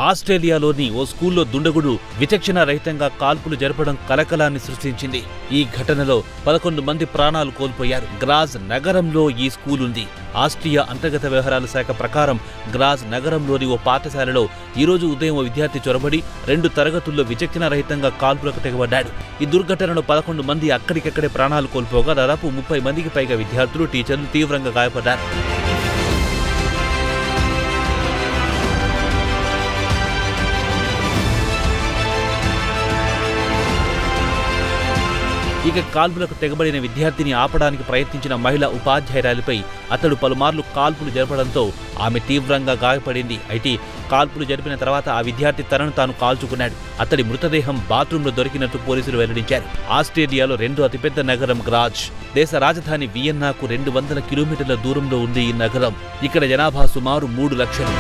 ఆస్ట్రేలియాలోని ఓ స్కూల్లో దుండగుడు విచక్షణ రహితంగా కాల్పులు జరపడం కలకలాన్ని సృష్టించింది. ఈ ఘటనలో 11 మంది ప్రాణాలు కోల్పోయారు. గ్రాజ్ నగరంలో ఈ స్కూల్ ఉంది. ఆస్ట్రియా అంతర్గత వ్యవహారాల శాఖ ప్రకారం గ్రాజ్ నగరంలోని ఓ పాఠశాలలో ఈరోజు ఉదయం ఓ విద్యార్థి చొరబడి 2 తరగతుల్లో విచక్షణ రహితంగా కాల్పులకు తెగబడ్డాడు. ఈ దుర్ఘటనలో 11 మంది అక్కడికక్కడే ప్రాణాలు కోల్పోగా దాదాపు 30 మందికి పైగా విద్యార్థులు, టీచర్లు తీవ్రంగా గాయపడ్డారు. ఇక కాల్పులకు తెగబడిన విద్యార్థిని ఆపడానికి ప్రయత్నించిన మహిళా ఉపాధ్యాయురాలిపై అతడు పలుమార్లు కాల్పులు జరపడంతో ఆమె తీవ్రంగా గాయపడింది. అయితే కాల్పులు జరిపిన తర్వాత ఆ విద్యార్థి తనను తాను కాల్చుకున్నాడు. అతడి మృతదేహం బాత్రూంలో దొరికినట్టు పోలీసులు వెల్లడించారు. ఆస్ట్రేలియాలో 2వ అతిపెద్ద నగరం గ్రాజ్. దేశ రాజధాని వియన్నాకు 200 కిలోమీటర్ల దూరంలో ఉంది ఈ నగరం. ఇక్కడ జనాభా సుమారు 3 లక్షలు.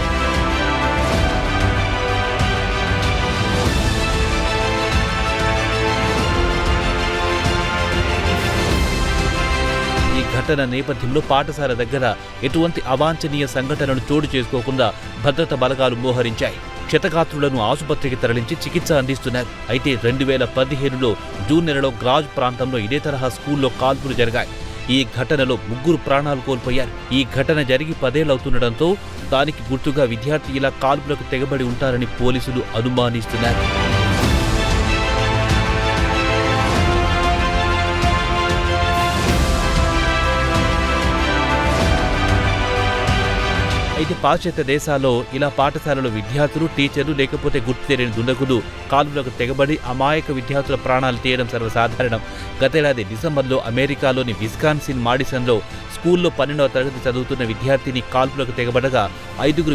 ఘటన నేపథ్యంలో పాఠశాల దగ్గర ఎటువంటి అవాంఛనీయ సంఘటనలు చోటు చేసుకోకుండా భద్రతా బలగాలు మోహరించాయి. క్షతగాత్రులను ఆసుపత్రికి తరలించి చికిత్స అందిస్తున్నారు. అయితే 2015లో జూన్ నెలలో గ్రాజ్ ప్రాంతంలో ఇదే తరహా స్కూల్లో కాల్పులు జరిగాయి. ఈ ఘటనలో 3 ప్రాణాలు కోల్పోయారు. ఈ ఘటన జరిగి 10 ఏళ్లవుతుండటంతో దానికి గుర్తుగా విద్యార్థి ఇలా కాల్పులకు తెగబడి ఉంటారని పోలీసులు అనుమానిస్తున్నారు. అయితే పాశ్చాత్య దేశాల్లో ఇలా పాఠశాలలో విద్యార్థులు, టీచర్లు లేకపోతే గుర్తు తెలియని దుండగులు కాల్పులకు తెగబడి అమాయక విద్యార్థుల ప్రాణాలు తీయడం సర్వసాధారణం. గతేడాది డిసెంబర్లో అమెరికాలోని విస్కాన్సిన్ మాడిసన్లో స్కూల్లో 12వ తరగతి చదువుతున్న విద్యార్థిని కాల్పులకు తెగబడగా 5